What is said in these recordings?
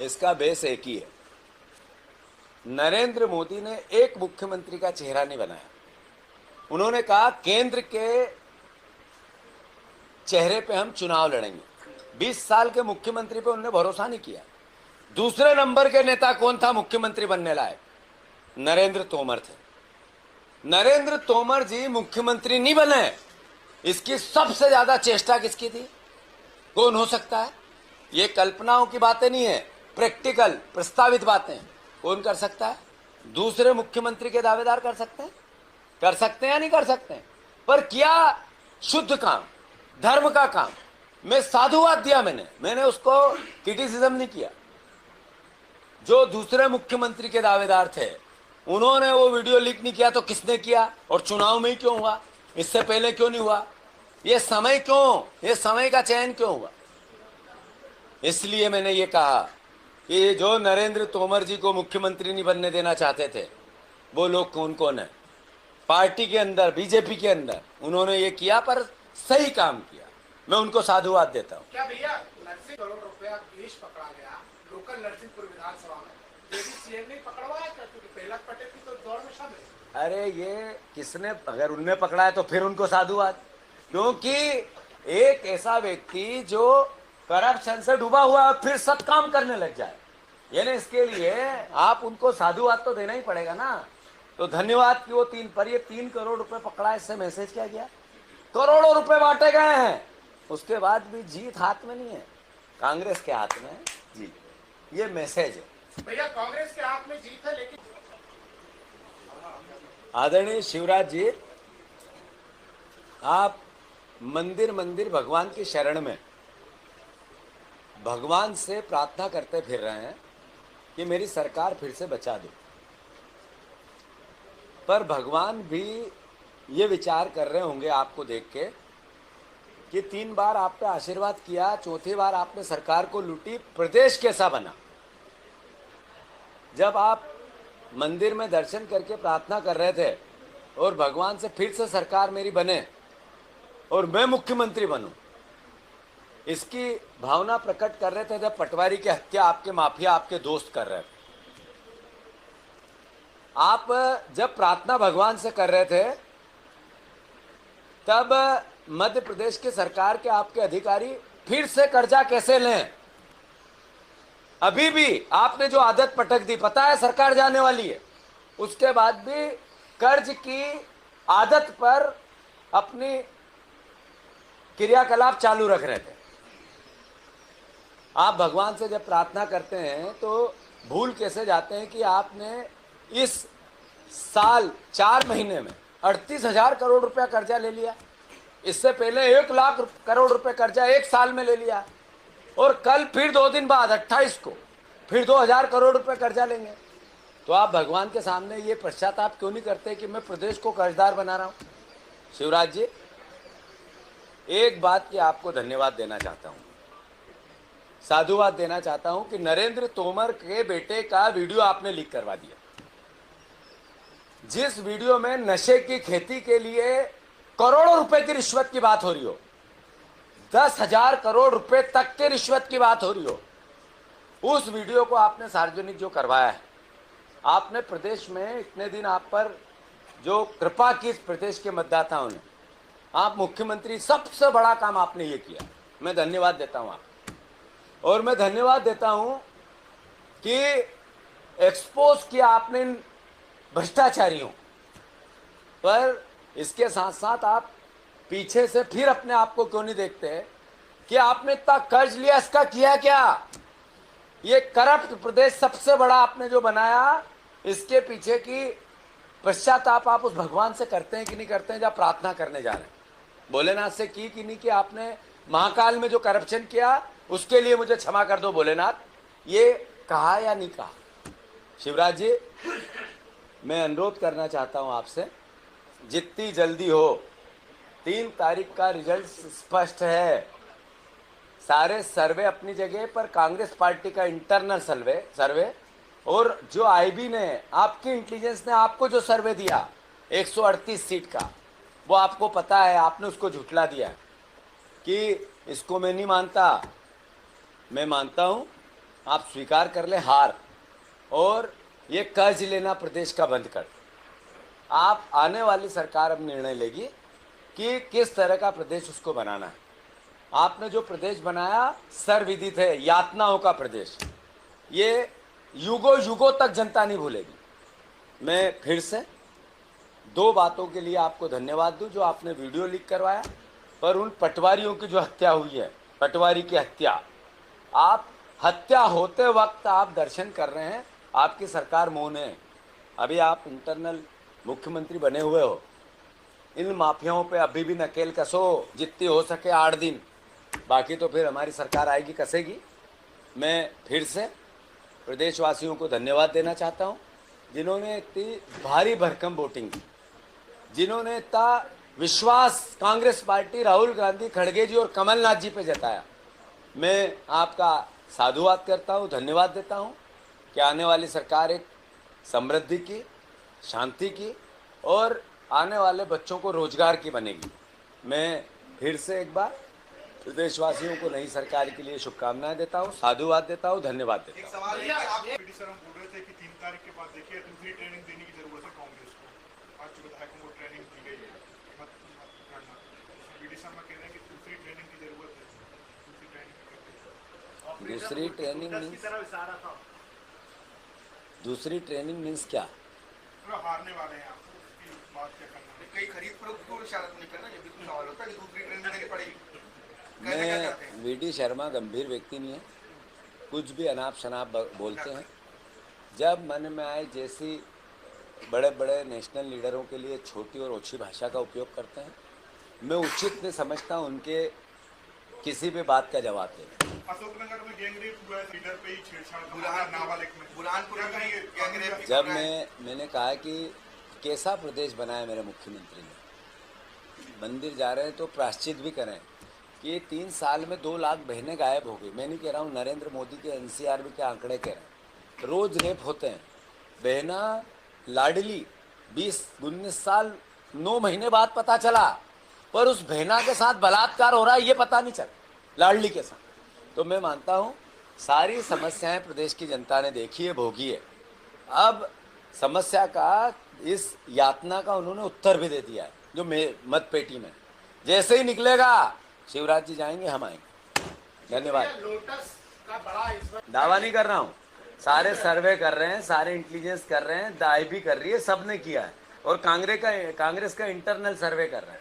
इसका बेस एक ही है। नरेंद्र मोदी ने एक मुख्यमंत्री का चेहरा नहीं बनाया। उन्होंने कहा केंद्र के चेहरे पे हम चुनाव लड़ेंगे। 20 साल के मुख्यमंत्री पे उन्होंने भरोसा नहीं किया। दूसरे नंबर के नेता कौन था मुख्यमंत्री बनने लायक? नरेंद्र तोमर थे। नरेंद्र तोमर जी मुख्यमंत्री नहीं बने, इसकी सबसे ज्यादा चेष्टा किसकी थी? कौन हो सकता है? ये कल्पनाओं की बातें नहीं है, प्रैक्टिकल प्रस्तावित बातें। कौन कर सकता है? दूसरे मुख्यमंत्री के दावेदार कर सकते हैं? कर सकते हैं या नहीं कर सकते हैं? पर किया शुद्ध काम, धर्म का काम। मैं साधुवाद दिया, मैंने उसको क्रिटिसिज्म नहीं किया। जो दूसरे मुख्यमंत्री के दावेदार थे उन्होंने वो वीडियो लीक नहीं किया तो किसने किया? और चुनाव में ही क्यों हुआ? इससे पहले क्यों नहीं हुआ? ये समय का चयन क्यों हुआ? इसलिए मैंने ये कहा कि जो नरेंद्र तोमर जी को मुख्यमंत्री नहीं बनने देना चाहते थे वो लोग कौन कौन है पार्टी के अंदर, बीजेपी के अंदर, उन्होंने ये किया पर सही काम किया। मैं उनको साधुवाद देता हूँ। क्या भैया नरसिंह करोड़ रुपया केस पकड़ा गया लोकल नरसिंहपुर विधानसभा में, ये भी सीएम ने पकड़वाया था? क्योंकि प्रहलाद पटेल की तो दौड़ में शामिल है। अरे ये किसने, अगर उनने पकड़ा है तो फिर उनको साधुवाद, क्योंकि एक ऐसा व्यक्ति जो करप्शन से डूबा हुआ फिर सब काम करने लग जाए, यानी इसके लिए आप उनको साधुवाद तो देना ही पड़ेगा ना। तो धन्यवाद कि वो 3 करोड़ रुपए पकड़ा, इससे मैसेज क्या गया? करोड़ों रुपए बांटे गए हैं, उसके बाद भी जीत हाथ में नहीं है, कांग्रेस के हाथ में है जी। ये मैसेज है भैया, कांग्रेस के हाथ में जीत है, लेकिन आदरणीय शिवराज जी, आप मंदिर भगवान की शरण में भगवान से प्रार्थना करते फिर रहे हैं कि मेरी सरकार फिर से बचा दो, पर भगवान भी ये विचार कर रहे होंगे आपको देख के कि 3 बार आप पे आशीर्वाद किया, चौथी बार आपने सरकार को लूटी, प्रदेश कैसा बना? जब आप मंदिर में दर्शन करके प्रार्थना कर रहे थे और भगवान से फिर से सरकार मेरी बने और मैं मुख्यमंत्री बनूं, इसकी भावना प्रकट कर रहे थे जब पटवारी की हत्या आपके माफिया, आपके दोस्त कर रहे थे। आप जब प्रार्थना भगवान से कर रहे थे तब मध्य प्रदेश की सरकार के आपके अधिकारी फिर से कर्जा कैसे लें? अभी भी आपने जो आदत पटक दी, पता है सरकार जाने वाली है, उसके बाद भी कर्ज की आदत पर अपनी क्रियाकलाप चालू रख रहे थे। आप भगवान से जब प्रार्थना करते हैं तो भूल कैसे जाते हैं कि आपने इस साल 4 महीने में 38,000 करोड़ रुपया कर्जा ले लिया। इससे पहले 1 लाख करोड़ रुपए कर्जा 1 साल में ले लिया, और कल फिर 2 दिन बाद 28 को फिर 2,000 करोड़ रुपए कर्जा लेंगे। तो आप भगवान के सामने ये पश्चाताप क्यों नहीं करते कि मैं प्रदेश को कर्जदार बना रहा हूं? शिवराज जी, एक बात की आपको धन्यवाद देना चाहता हूं, साधुवाद देना चाहता हूं कि नरेंद्र तोमर के बेटे का वीडियो आपने लीक करवा दिया, जिस वीडियो में नशे की खेती के लिए करोड़ों रुपए की रिश्वत की बात हो रही हो, 10,000 करोड़ रुपए तक के रिश्वत की बात हो रही हो, उस वीडियो को आपने सार्वजनिक जो करवाया है, आपने प्रदेश में इतने दिन आप पर जो कृपा की प्रदेश के मतदाताओं ने, आप मुख्यमंत्री, सबसे बड़ा काम आपने ये किया। मैं धन्यवाद देता हूं आपको, और मैं धन्यवाद देता हूं कि एक्सपोज किया आपने भ्रष्टाचारियों पर। इसके साथ साथ आप पीछे से फिर अपने आप को क्यों नहीं देखते कि आपने इतना कर्ज लिया, इसका किया क्या? ये करप्ट प्रदेश सबसे बड़ा आपने जो बनाया, इसके पीछे की पश्चाताप आप उस भगवान से करते हैं कि नहीं करते हैं जब प्रार्थना करने जा रहे हैं? भोलेनाथ से की कि नहीं कि आपने महाकाल में जो करप्शन किया उसके लिए मुझे क्षमा कर दो भोलेनाथ, ये कहा या नहीं कहा? शिवराज जी, मैं अनुरोध करना चाहता हूं आपसे, जितनी जल्दी हो, 3 तारीख का रिजल्ट स्पष्ट है, सारे सर्वे अपनी जगह पर, कांग्रेस पार्टी का इंटरनल सर्वे और जो आईबी ने, आपकी इंटेलिजेंस ने आपको जो सर्वे दिया 138 सीट का, वो आपको पता है, आपने उसको झुठला दिया कि इसको मैं नहीं मानता। मैं मानता हूं आप स्वीकार कर ले हार और ये कर्ज लेना प्रदेश का बंद कर। आप आने वाली सरकार अब निर्णय लेगी कि किस तरह का प्रदेश उसको बनाना है। आपने जो प्रदेश बनाया सर्वविदित है, यातनाओं का प्रदेश, ये युगों युगों तक जनता नहीं भूलेगी। मैं फिर से दो बातों के लिए आपको धन्यवाद दूं, जो आपने वीडियो लीक करवाया, पर उन पटवारियों की जो हत्या हुई है, पटवारी की हत्या, आप हत्या होते वक्त आप दर्शन कर रहे हैं, आपकी सरकार मौन है। अभी आप इंटरनल मुख्यमंत्री बने हुए हो, इन माफियाओं पे अभी भी नकेल कसो जितनी हो सके 8 दिन, बाकी तो फिर हमारी सरकार आएगी कसेगी। मैं फिर से प्रदेशवासियों को धन्यवाद देना चाहता हूं, जिन्होंने इतनी भारी भरकम वोटिंग की, जिन्होंने इतना विश्वास कांग्रेस पार्टी, राहुल गांधी, खड़गे जी और कमलनाथ जी पे जताया। मैं आपका साधुवाद करता हूं, धन्यवाद देता हूं कि आने वाली सरकार एक समृद्धि की, शांति की और आने वाले बच्चों को रोजगार की बनेगी। मैं फिर से एक बार प्रदेशवासियों को नई सरकार के लिए शुभकामनाएं देता हूं, साधुवाद देता हूं, धन्यवाद देता हूं। एक सवाल है कि आप पीडी सर हम बोल रहे थे कि 3 तारीख के बाद देखिए दूसरी ट्रेनिंग देने की जरूरत है कांग्रेस को। आज विधायकों को ट्रेनिंग दी गई है, पीडी शर्मा कह रहे हैं कि दूसरी ट्रेनिंग की जरूरत है, दूसरी ट्रेनिंग दूसरी ट्रेनिंग मीन्स क्या? हारने वाले हैं आप, उसकी बात क्या करना है? कई खरीद फरोख्त को इशारा तो नहीं करना, ये भी तो सवाल होता है कि दूसरी ट्रेनिंग देनी पड़ेगी। मैं वीडी शर्मा गंभीर व्यक्ति नहीं है, कुछ भी अनाप शनाप बोलते हैं। जब मन में आए जैसी बड़े बड़े नेशनल लीडरों के लिए छोटी और ओछी भाषा का उपयोग करते हैं, मैं उचित नहीं समझता उनके किसी भी बात का जवाब दें। अशोकनगर में गैंगरेप हुआ है, लीडर पे ही छेड़छाड़, नाबालिग में बुरहानपुर में गैंगरेप। जब मैंने कहा कि कैसा प्रदेश बनाया मेरे मुख्यमंत्री ने, मंदिर जा रहे हैं तो प्रायश्चित भी करें कि 3 साल में 2 लाख बहनें गायब हो गई। मैं नहीं कह रहा हूँ, नरेंद्र मोदी के एनसीआरबी के आंकड़े कह रहे हैं, रोज रेप होते हैं। बहना लाडली 20-19 साल 9 महीने बाद पता चला, पर उस बहना के साथ बलात्कार हो रहा है ये पता नहीं चला, लाडली के साथ। तो मैं मानता हूँ सारी समस्याएं प्रदेश की जनता ने देखी है, भोगी है। अब समस्या का, इस यातना का उन्होंने उत्तर भी दे दिया है, जो मत पेटी में जैसे ही निकलेगा शिवराज जी जाएंगे, हम आएंगे। धन्यवाद। लोटस का बड़ा इस वक्त दावा नहीं कर रहा हूँ, सारे सर्वे कर रहे हैं, सारे इंटेलिजेंस कर रहे हैं, दाई भी कर रही है, सबने किया है, और कांग्रेस का इंटरनल सर्वे कर रहे हैं।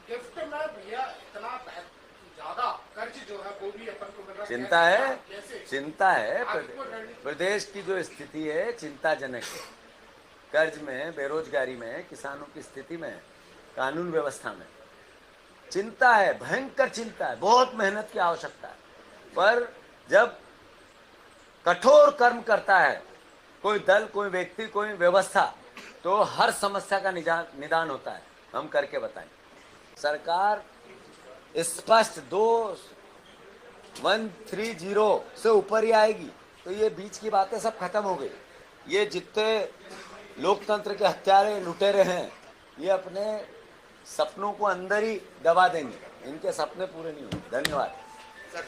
गिफ्ट में भैया इतना ज्यादा कर्ज जो है वो भी अपन को मिल रहा है। चिंता है, कैसे? चिंता है। आपको रणनीति- प्रदेश की जो स्थिति है चिंताजनक है, कर्ज में, बेरोजगारी में, किसानों की स्थिति में, कानून व्यवस्था में चिंता है, भयंकर चिंता है, बहुत मेहनत की आवश्यकता है। पर जब कठोर कर्म करता है कोई दल, कोई व्यक्ति, कोई व्यवस्था, तो हर समस्या का निदान होता है। हम करके बताएंगे। सरकार स्पष्ट 2130 से ऊपर ही आएगी, तो ये बीच की बातें सब खत्म हो गई। ये जितने लोकतंत्र के हत्यारे, लुटेरे हैं, ये अपने सपनों को अंदर ही दबा देंगे, इनके सपने पूरे नहीं होंगे। धन्यवाद। सर